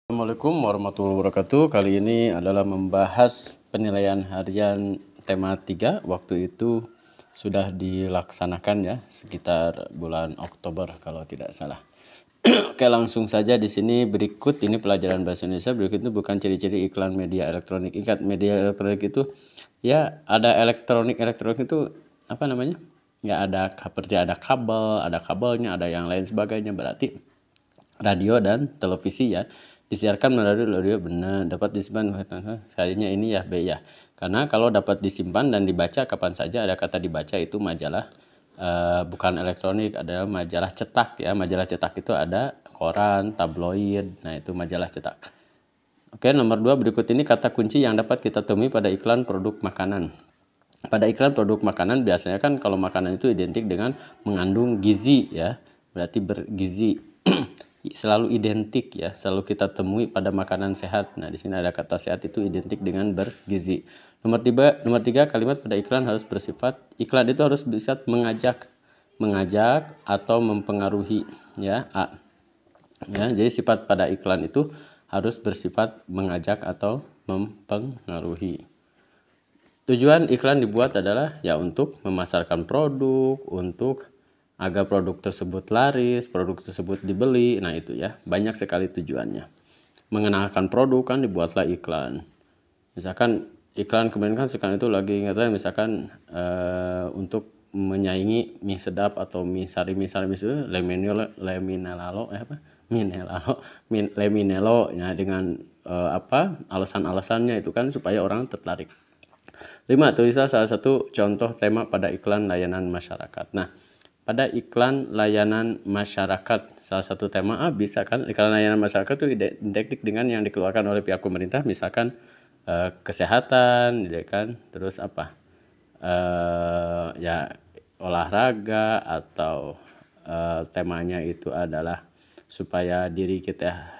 Assalamualaikum warahmatullahi wabarakatuh. Kali ini adalah membahas penilaian harian tema 3. Waktu itu sudah dilaksanakan ya, sekitar bulan Oktober kalau tidak salah. Oke, langsung saja di sini berikut ini pelajaran bahasa Indonesia. Berikut itu bukan ciri-ciri iklan media elektronik. Ikat media elektronik itu ya ada elektronik itu apa namanya? Nggak ada seperti ada kabel, ada kabelnya, ada yang lain sebagainya. Berarti radio dan televisi ya disiarkan melalui radio benar dapat disimpan sayanya ini ya B ya, karena kalau dapat disimpan dan dibaca kapan saja, ada kata dibaca itu majalah bukan elektronik, ada majalah cetak ya. Majalah cetak itu ada koran, tabloid, nah itu majalah cetak. Oke, nomor 2 berikut ini kata kunci yang dapat kita temui pada iklan produk makanan. Pada iklan produk makanan biasanya kan kalau makanan itu identik dengan mengandung gizi ya, berarti bergizi. Selalu identik ya, selalu kita temui pada makanan sehat. Nah, di sini ada kata sehat itu identik dengan bergizi. Nomor 3 kalimat pada iklan harus bersifat, iklan itu harus bisa mengajak atau mempengaruhi ya. A. Ya, jadi sifat pada iklan itu harus bersifat mengajak atau mempengaruhi. Tujuan iklan dibuat adalah ya untuk memasarkan produk, untuk agar produk tersebut laris, produk tersebut dibeli. Nah itu ya, banyak sekali tujuannya. Mengenalkan produk kan dibuatlah iklan. Misalkan iklan kemarin kan sekarang itu lagi ngetren misalkan untuk menyaingi mie sedap atau mie sari misalnya leminelalo ya, dengan alasan-alasannya itu kan supaya orang tertarik. 5. Tulislah salah satu contoh tema pada iklan layanan masyarakat. Nah, pada iklan layanan masyarakat salah satu tema bisa kan iklan layanan masyarakat itu identik dengan yang dikeluarkan oleh pihak pemerintah, misalkan kesehatan ya kan, terus apa ya olahraga, atau temanya itu adalah supaya diri kita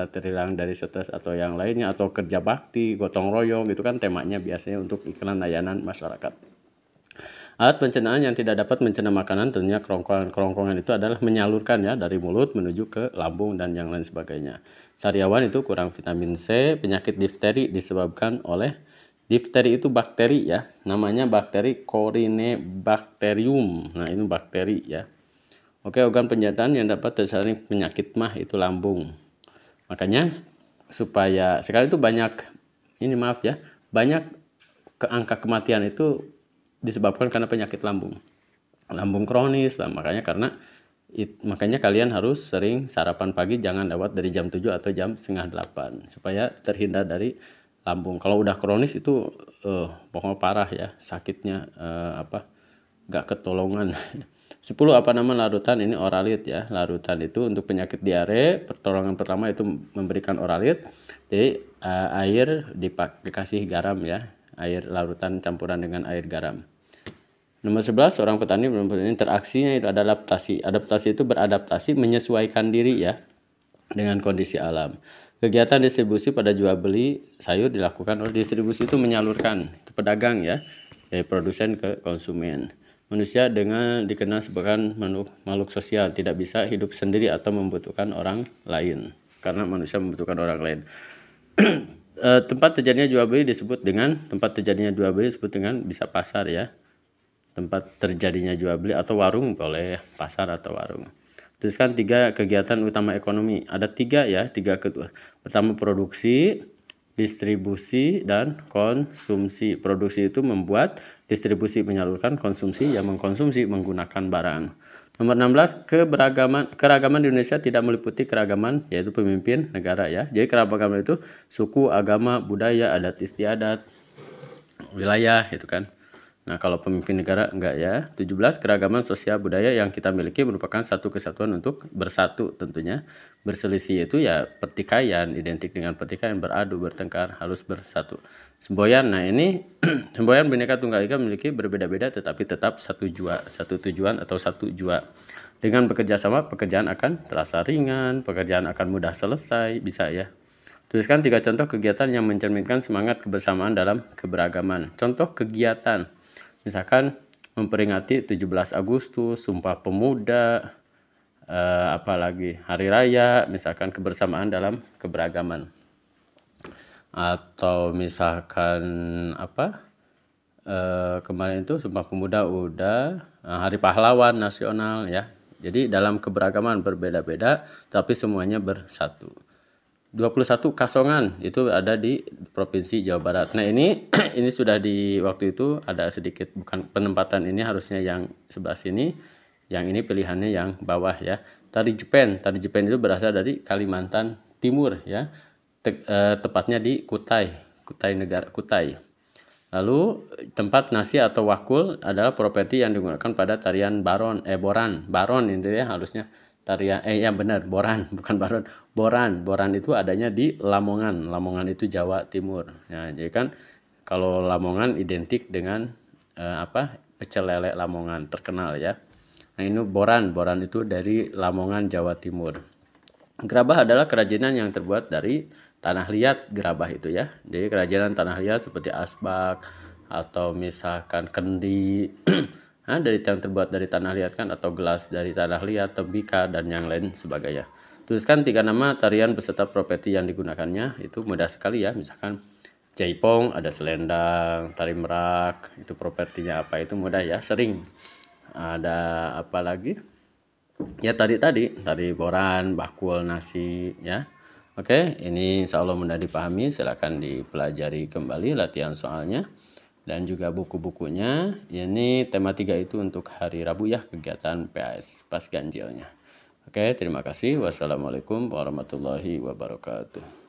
terhilang dari stres atau yang lainnya, atau kerja bakti, gotong royong gitu kan temanya biasanya untuk iklan layanan masyarakat. Alat pencernaan yang tidak dapat mencerna makanan, tentunya kerongkongan itu adalah menyalurkan ya dari mulut menuju ke lambung dan yang lain sebagainya. Sariawan itu kurang vitamin C. Penyakit difteri disebabkan oleh, difteri itu bakteri ya, namanya bakteri Corynebacterium. Nah ini bakteri ya. Oke, organ pencernaan yang dapat terserang penyakit mah itu lambung. Makanya supaya sekarang itu banyak banyak angka kematian itu disebabkan karena penyakit lambung kronis lah. Makanya kalian harus sering sarapan pagi, jangan lewat dari jam 7 atau jam setengah 8 supaya terhindar dari lambung. Kalau udah kronis itu pokoknya parah ya sakitnya, gak ketolongan. 10. Apa nama larutan? Ini oralit ya. Larutan itu untuk penyakit diare, pertolongan pertama itu memberikan oralit. Jadi air dikasih garam ya. Air larutan campuran dengan air garam. Nomor 11, orang petani interaksinya itu ada adaptasi. Adaptasi itu beradaptasi, menyesuaikan diri ya dengan kondisi alam. Kegiatan distribusi pada jual beli sayur dilakukan oleh distribusi itu menyalurkan ke pedagang ya, dari produsen ke konsumen. Manusia dikenal sebagai makhluk sosial, tidak bisa hidup sendiri atau membutuhkan orang lain, karena manusia membutuhkan orang lain. Tempat terjadinya jual beli disebut dengan bisa pasar ya. Tempat terjadinya jual beli atau warung boleh, pasar atau warung. Tuliskan 3 kegiatan utama ekonomi. Ada 3 ya, 3 kedua. Pertama produksi, distribusi, dan konsumsi. Produksi itu membuat, distribusi menyalurkan, konsumsi yang mengkonsumsi menggunakan barang. Nomor 16, keragaman di Indonesia tidak meliputi keragaman yaitu pemimpin negara ya. Jadi keragaman itu suku, agama, budaya, adat istiadat, wilayah itu kan. Nah, kalau pemimpin negara enggak ya. 17, keragaman sosial budaya yang kita miliki merupakan satu kesatuan untuk bersatu tentunya. Berselisih itu ya pertikaian, identik dengan pertikaian, beradu, bertengkar, harus bersatu. Semboyan, nah ini semboyan Bhinneka Tunggal Ika memiliki berbeda-beda tetapi tetap satu tujuan atau satu jua. Dengan bekerja sama, pekerjaan akan terasa ringan, pekerjaan akan mudah selesai, bisa ya. Tuliskan 3 contoh kegiatan yang mencerminkan semangat kebersamaan dalam keberagaman. Contoh kegiatan, misalkan memperingati 17 Agustus, Sumpah Pemuda, apalagi hari raya, misalkan kebersamaan dalam keberagaman. Atau misalkan kemarin itu Sumpah Pemuda udah, Hari Pahlawan Nasional ya. Jadi dalam keberagaman berbeda-beda tapi semuanya bersatu. 21 Kasongan itu ada di Provinsi Jawa Barat. Nah ini ini sudah di waktu itu ada sedikit, bukan penempatan ini harusnya yang sebelah sini, yang ini pilihannya yang bawah ya. Tari Jepen itu berasal dari Kalimantan Timur ya. Tepatnya di Kutai negara Kutai. Lalu tempat nasi atau wakul adalah properti yang digunakan pada tarian boran itu ya harusnya. Tarian ya benar, boran bukan baron. Boran itu adanya di Lamongan itu Jawa Timur. Nah, jadi kan kalau Lamongan identik dengan pecel lele Lamongan terkenal ya. Nah, ini boran itu dari Lamongan Jawa Timur. Gerabah adalah kerajinan yang terbuat dari tanah liat, gerabah itu ya. Jadi kerajinan tanah liat seperti asbak atau misalkan kendi dari yang terbuat dari tanah liat kan, atau gelas dari tanah liat, tembikar dan yang lain sebagainya. Tuliskan 3 nama tarian beserta properti yang digunakannya, itu mudah sekali ya. Misalkan jaipong, ada selendang, tari merak, itu propertinya apa, itu mudah ya, sering. Ada apa lagi? Ya tadi boran, bakul, nasi ya. Oke, ini insya Allah mudah dipahami. Silakan dipelajari kembali latihan soalnya dan juga buku-bukunya. Ini tema 3 itu untuk hari Rabu ya, kegiatan PAS pas ganjilnya. Oke, terima kasih. Wassalamualaikum warahmatullahi wabarakatuh.